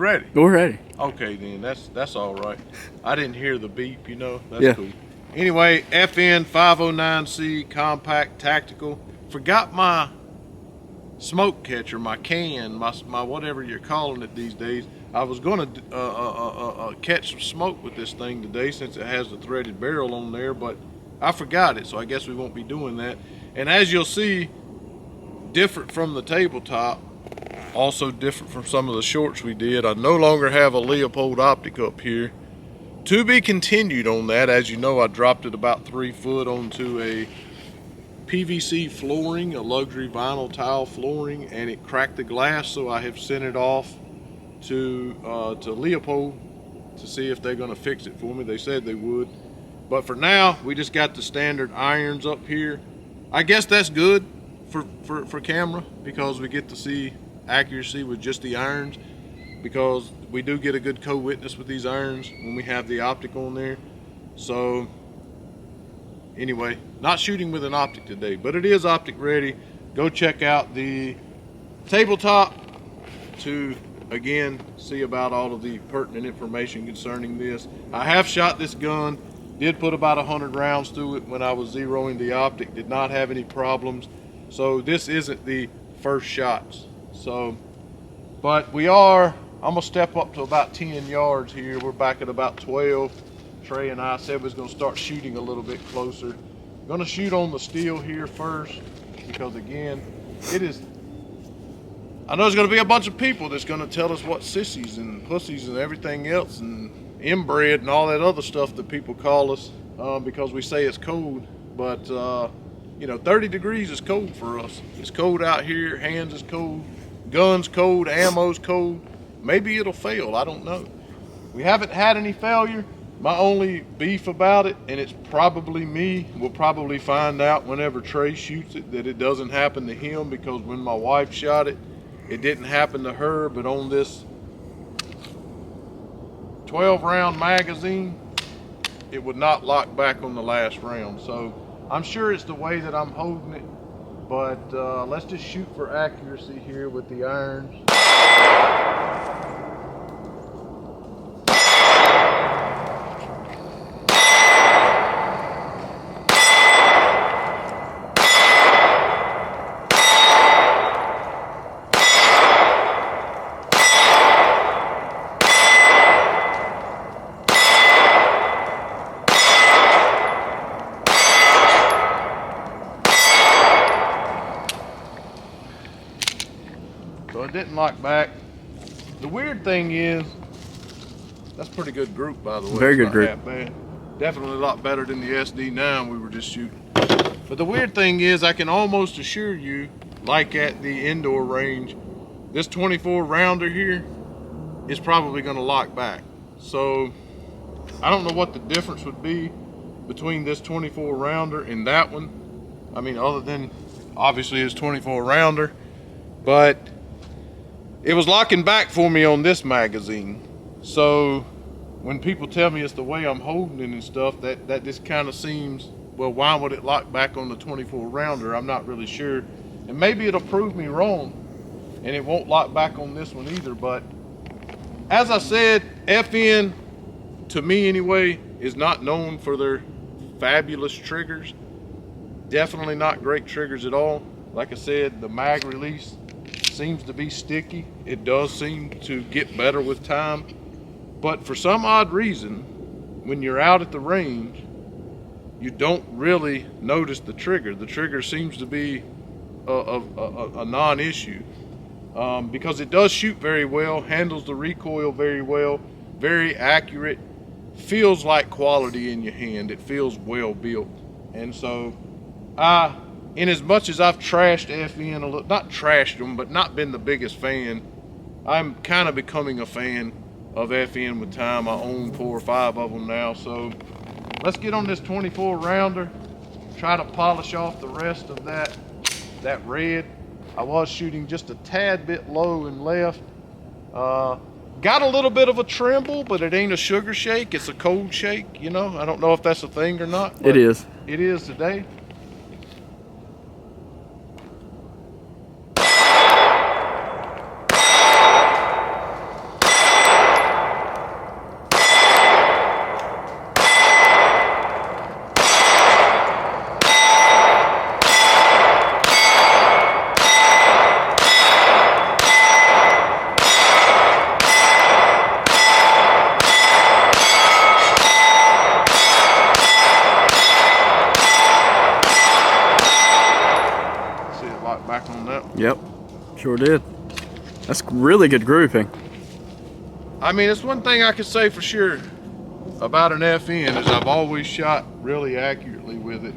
ready? We're ready. Okay, then that's all right. I didn't hear the beep, you know. That's cool. Anyway, FN-509C Compact Tactical. Forgot my smoke catcher, my can, my whatever you're calling it these days. I was going to catch some smoke with this thing today since it has the threaded barrel on there, but I forgot it, so I guess we won't be doing that. And as you'll see, different from the tabletop, also different from some of the shorts we did, I no longer have a Leopold optic up here. To be continued on that. As you know, I dropped it about 3 foot onto a PVC flooring, a luxury vinyl tile flooring, and it cracked the glass, so I have sent it off to Leopold to see if they're going to fix it for me. They said they would. But for now, we just got the standard irons up here. I guess that's good for camera, because we get to see accuracy with just the irons, because we do get a good co-witness with these irons when we have the optic on there. So anyway, not shooting with an optic today, but it is optic ready. Go check out the tabletop to again see about all of the pertinent information concerning this. I have shot this gun, did put about 100 rounds through it when I was zeroing the optic, did not have any problems. So this isn't the first shots. So, but I'm gonna step up to about 10 yards here. We're back at about 12. Trey and I said we was gonna start shooting a little bit closer. Gonna shoot on the steel here first, because again, I know there's gonna be a bunch of people that's gonna tell us what sissies and pussies and everything else and inbred and all that other stuff that people call us because we say it's cold. But you know, 30 degrees is cold for us. It's cold out here, hands is cold, guns cold, ammo's cold. Maybe it'll fail, I don't know. We haven't had any failure. My only beef about it, and it's probably me, we'll probably find out whenever Trey shoots it that it doesn't happen to him, because when my wife shot it, it didn't happen to her, but on this 12 round magazine, it would not lock back on the last round. So I'm sure it's the way that I'm holding it, but let's just shoot for accuracy here with the irons. So it didn't lock back. The weird thing is, that's a pretty good group, by the way. Very good group. Definitely a lot better than the SD9 we were just shooting. But the weird thing is, I can almost assure you, like at the indoor range, this 24 rounder here is probably going to lock back. So I don't know what the difference would be between this 24 rounder and that one. I mean, other than obviously it's 24 rounder, but it was locking back for me on this magazine. So when people tell me it's the way I'm holding it and stuff, that just kind of seems, well, why would it lock back on the 24 rounder? I'm not really sure. And maybe it'll prove me wrong and it won't lock back on this one either. But as I said, FN, to me anyway, is not known for their fabulous triggers. Definitely not great triggers at all. Like I said, the mag release seems to be sticky. It does seem to get better with time. But for some odd reason, when you're out at the range, you don't really notice the trigger. The trigger seems to be a non-issue because it does shoot very well, handles the recoil very well, very accurate, feels like quality in your hand. It feels well built. And so in as much as I've trashed FN a little, not trashed them, but not been the biggest fan, I'm kind of becoming a fan of FN with time. I own 4 or 5 of them now. So let's get on this 24 rounder, try to polish off the rest of that red. I was shooting just a tad bit low and left. Got a little bit of a tremble, but it ain't a sugar shake, it's a cold shake, you know. I don't know if that's a thing or not. It is. It is today. Yep, sure did. That's really good grouping. I mean, it's one thing I can say for sure about an FN is I've always shot really accurately with it.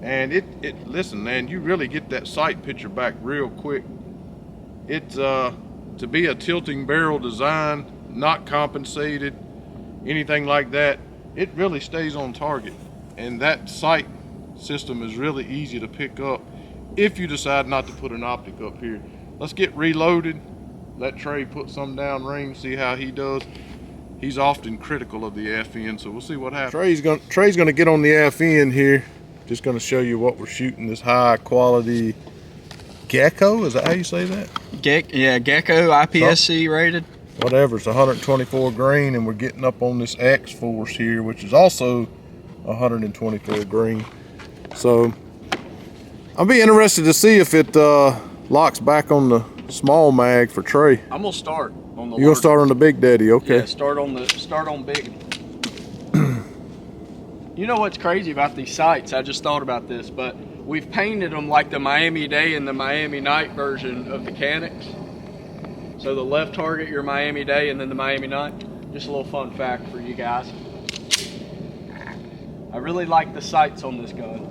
And listen, man, you really get that sight picture back real quick. It's to be a tilting barrel design, not compensated, anything like that, it really stays on target. And that sight system is really easy to pick up if you decide not to put an optic up here. Let's get reloaded. Let Trey put some down range, see how he does. He's often critical of the FN, so we'll see what happens. Trey's gonna get on the FN here. Just gonna show you what we're shooting. This high quality Gecko, is that how you say that? Yeah, Gecko, IPSC rated. Whatever, it's 124 grain, and we're getting up on this X-Force here, which is also 124 grain. So I'll be interested to see if it locks back on the small mag for Trey. I'm gonna start on the. You gonna start on the Big Daddy? Okay. Yeah, start on big. You know what's crazy about these sights? I just thought about this, but we've painted them like the Miami Day and the Miami Night version of the Canics. So the left target, your Miami Day, and then the Miami Night. Just a little fun fact for you guys. I really like the sights on this gun.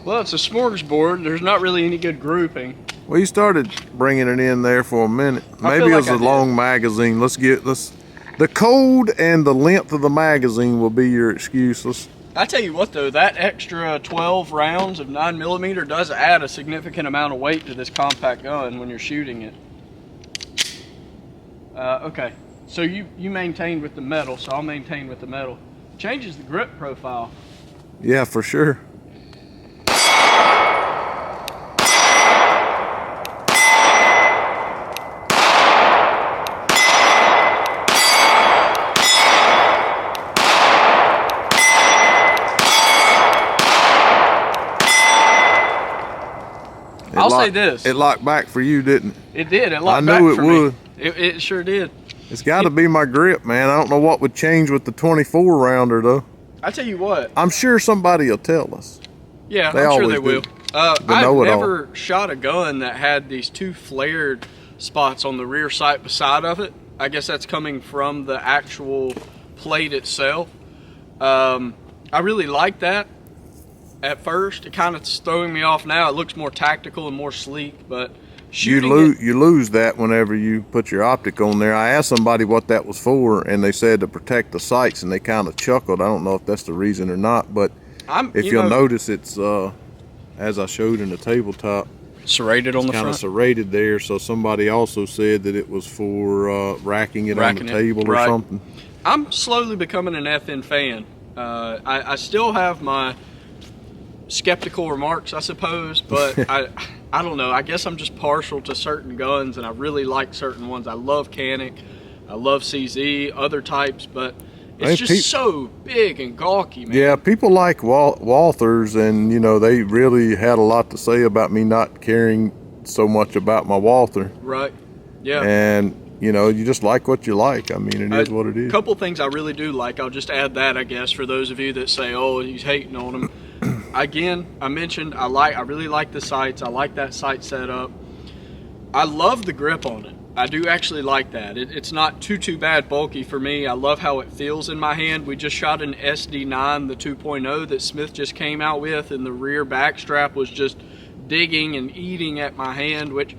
Well, it's a smorgasbord. There's not really any good grouping. Well, you started bringing it in there for a minute. Maybe it was a long magazine. The code and the length of the magazine will be your excuse. I tell you what though, that extra 12 rounds of 9mm does add a significant amount of weight to this compact gun when you're shooting it. Okay, so you maintained with the metal, so I'll maintain with the metal. Changes the grip profile. Yeah, for sure. I'll say this. It locked back for you, didn't it? It did. It locked back for me. I knew it would. It sure did. It's got to be my grip, man. I don't know what would change with the 24 rounder, though. I tell you what. I'm sure somebody will tell us. Yeah, I'm sure they will. I've never shot a gun that had these two flared spots on the rear sight beside of it. I guess that's coming from the actual plate itself. I really like that. At first, it kind of throwing me off now. It looks more tactical and more sleek, but you lose that whenever you put your optic on there. I asked somebody what that was for, and they said to protect the sights, and they kind of chuckled. I don't know if that's the reason or not, but if you'll notice, it's as I showed in the tabletop, serrated on the front. Kind of serrated there. So somebody also said that it was for racking it on the table or something. I'm slowly becoming an FN fan. I still have my skeptical remarks, I suppose, but I don't know. I guess I'm just partial to certain guns, and I really like certain ones. I love Canic, I love CZ, other types, but it's just so big and gawky, man. Yeah, people like Walthers, and you know, they really had a lot to say about me not caring so much about my Walther. Right. Yeah. And you know, you just like what you like. I mean, it is what it is. A couple things I really do like. I'll just add that, I guess, for those of you that say, "Oh, he's hating on him." Again, I mentioned I really like the sights. I like that sight setup. I love the grip on it. I do actually like that. It's not too bad bulky for me. I love how it feels in my hand. We just shot an SD9, the 2.0 that Smith just came out with, and the rear back strap was just digging and eating at my hand, which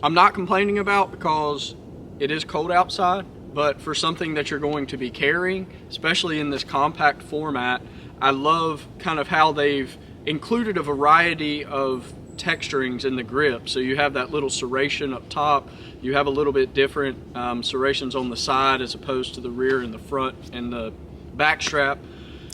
I'm not complaining about because it is cold outside, but for something that you're going to be carrying, especially in this compact format, I love kind of how they've included a variety of texturings in the grip. So you have that little serration up top. You have a little bit different serrations on the side as opposed to the rear and the front and the back strap.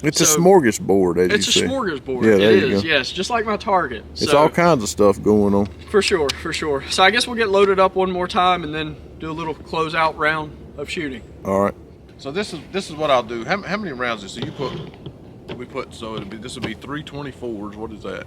It's a smorgasbord, as you say. It's a smorgasbord. Yeah, there it you is, go. yes, just like my Target. It's all kinds of stuff going on. For sure, for sure. So I guess we'll get loaded up one more time and then do a little closeout round of shooting. All right. So this is what I'll do. How many rounds is it? So you put, we put, so this will be 3 24s. What is that?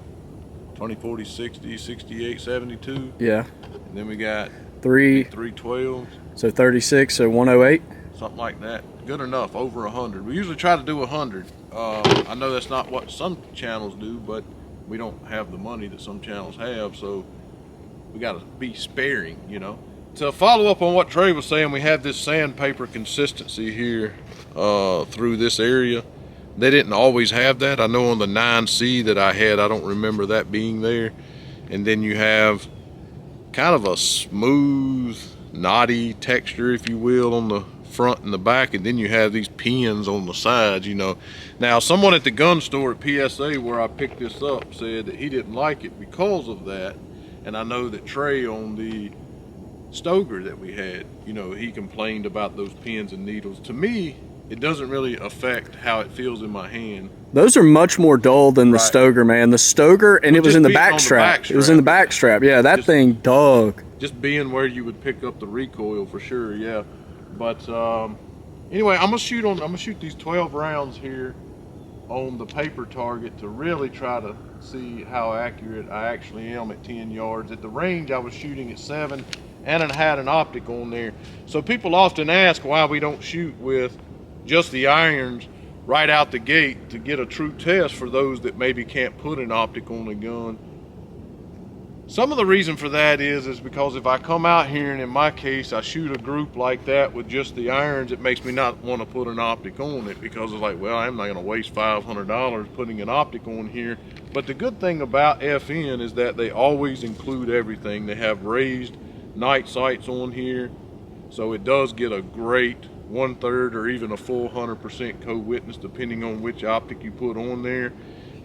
20, 40, 60, 68, 72. Yeah. And then we got 3 12s. So 36, so 108. Something like that. Good enough, over 100. We usually try to do 100. I know that's not what some channels do, but we don't have the money that some channels have, so we got to be sparing, you know. To follow up on what Trey was saying, we have this sandpaper consistency here through this area. They didn't always have that. I know on the 9C that I had, I don't remember that being there. And then you have kind of a smooth, knotty texture, if you will, on the front and the back, and then you have these pins on the sides, you know. Now, someone at the gun store at PSA where I picked this up said that he didn't like it because of that. And I know that Trey on the Stoker that we had, you know, he complained about those pins and needles. To me, it doesn't really affect how it feels in my hand. Those are much more dull than the Stoker, man. The Stoker, and it was in the back strap. It was in the back strap. Yeah, that thing dug. Just being where you would pick up the recoil for sure, yeah. But anyway, I'm gonna shoot these 12 rounds here on the paper target to really try to see how accurate I actually am at 10 yards. At the range, I was shooting at 7, and it had an optic on there. So people often ask why we don't shoot with just the irons right out the gate to get a true test for those that maybe can't put an optic on the gun. Some of the reason for that is because if I come out here and in my case I shoot a group like that with just the irons, it makes me not want to put an optic on it, because it's like, well, I'm not going to waste $500 putting an optic on here. But the good thing about FN is that they always include everything. They have raised night sights on here, so it does get a great 1/3 or even a full 100% co-witness depending on which optic you put on there.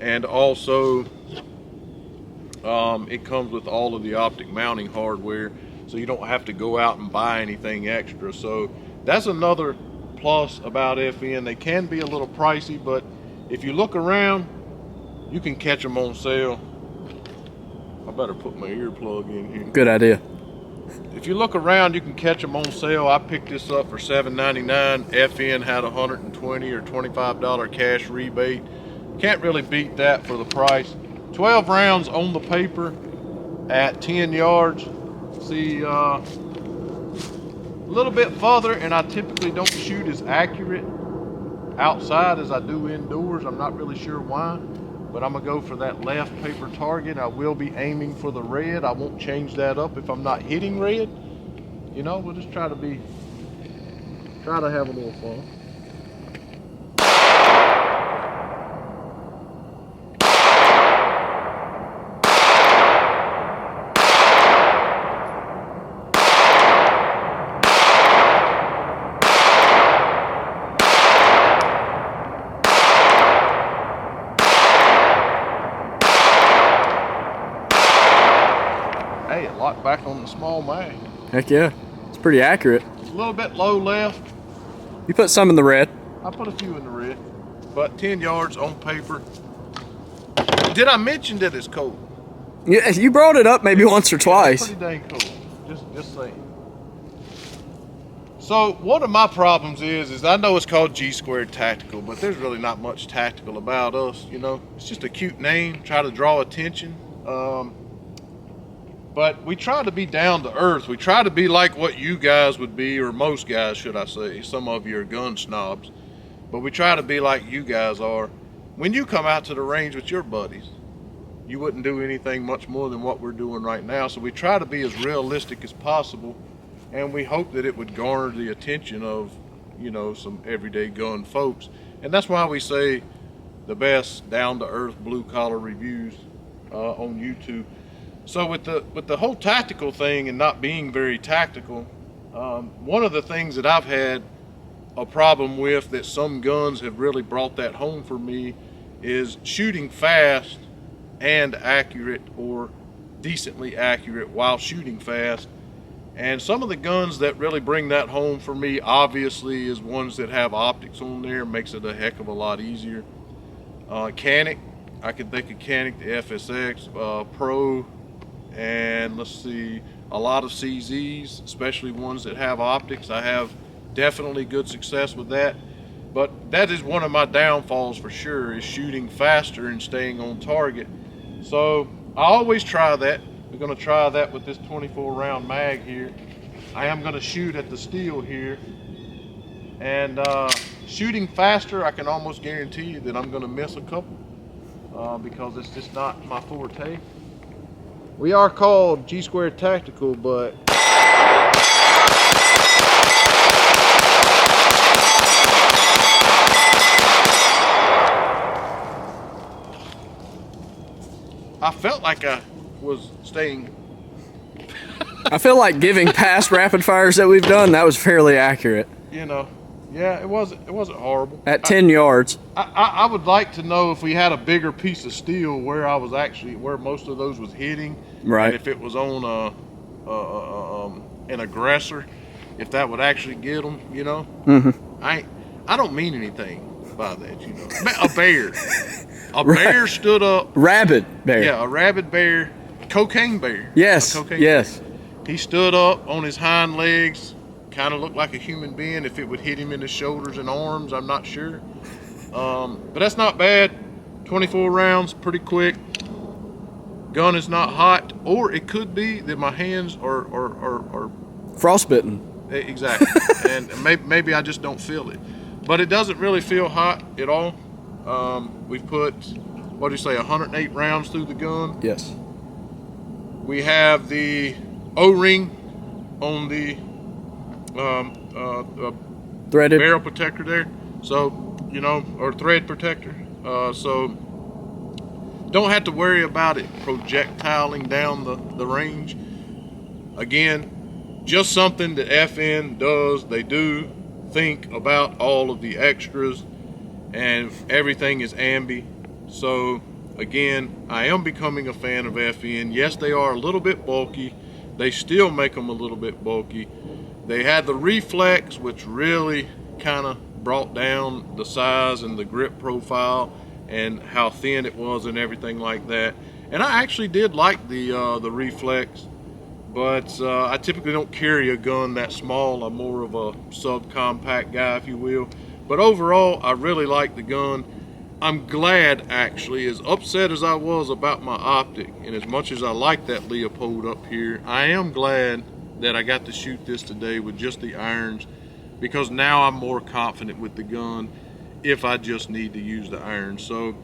And also it comes with all of the optic mounting hardware, so you don't have to go out and buy anything extra. So that's another plus about FN. They can be a little pricey, but if you look around, you can catch them on sale. I better put my earplug in here. Good idea. If you look around, you can catch them on sale. I picked this up for $7.99. FN had a $120 or $25 cash rebate. Can't really beat that for the price. 12 rounds on the paper at 10 yards. See, a little bit further, and I typically don't shoot as accurate outside as I do indoors. I'm not really sure why, but I'm gonna go for that left paper target. I will be aiming for the red. I won't change that up if I'm not hitting red. You know, we'll just try to have a little fun. Hey, it locked back on the small mag. Heck yeah. It's pretty accurate. It's a little bit low left. You put some in the red. I put a few in the red, but 10 yards on paper. Did I mention that it's cold? Yeah, you brought it up maybe once or twice. Pretty dang cold. Just saying. So one of my problems is I know it's called G2 Tactical, but there's really not much tactical about us, you know. It's just a cute name, try to draw attention. But we try to be down to earth. We try to be like what you guys would be, or most guys, should I say. Some of you are gun snobs. But we try to be like you guys are. When you come out to the range with your buddies, you wouldn't do anything much more than what we're doing right now. So we try to be as realistic as possible, and we hope that it would garner the attention of, you know, some everyday gun folks. And that's why we say the best down-to-earth blue-collar reviews on YouTube. So with the whole tactical thing and not being very tactical, one of the things that I've had a problem with, that some guns have really brought that home for me, is shooting fast and accurate, or decently accurate while shooting fast. And some of the guns that really bring that home for me, obviously, is ones that have optics on there. Makes it a heck of a lot easier. Canic, I can think of Canic, the FSX, Pro, and let's see, a lot of CZs, especially ones that have optics. I have definitely good success with that. But that is one of my downfalls for sure, is shooting faster and staying on target. So I always try that. We're gonna try that with this 24 round mag here. I am gonna shoot at the steel here. And shooting faster, I can almost guarantee you that I'm gonna miss a couple because it's just not my forte. We are called G Squared Tactical, but I felt like I was staying. I feel like giving past rapid fires that we've done, that was fairly accurate. You know, yeah, it wasn't horrible. At 10 yards. I would like to know if we had a bigger piece of steel where I was actually, where most of those was hitting. Right. And if it was on an aggressor, if that would actually get them, you know. Mm-hmm. I don't mean anything by that, you know. A bear. A bear stood up. Rabid bear. Yeah, a rabid bear. Cocaine bear. Yes, yes. Bear. He stood up on his hind legs, kind of looked like a human being. If it would hit him in the shoulders and arms, I'm not sure. But that's not bad. 24 rounds, pretty quick. Gun is not hot, or it could be that my hands are frostbitten. Exactly. And maybe I just don't feel it. But it doesn't really feel hot at all. We've put, what do you say, 108 rounds through the gun. Yes. We have the O-ring on the threaded barrel protector there. So, you know, or thread protector. So don't have to worry about it projectiling down the range. Again, just something that FN does. They do think about all of the extras, and everything is ambi. So again, I am becoming a fan of FN. Yes, they are a little bit bulky. They still make them a little bit bulky. They had the reflex, which really kind of brought down the size and the grip profile and how thin it was and everything like that. And I actually did like the reflex, but I typically don't carry a gun that small. I'm more of a subcompact guy, if you will. But overall, I really like the gun. I'm glad, actually, as upset as I was about my optic, and as much as I like that Leopold up here, I am glad that I got to shoot this today with just the irons, because now I'm more confident with the gun if I just need to use the irons. So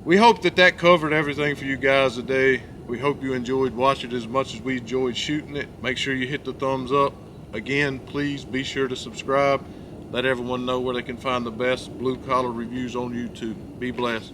we hope that covered everything for you guys today. We hope you enjoyed watching it as much as we enjoyed shooting it. Make sure you hit the thumbs up. Again, please be sure to subscribe. Let everyone know where they can find the best blue collar reviews on YouTube. Be blessed.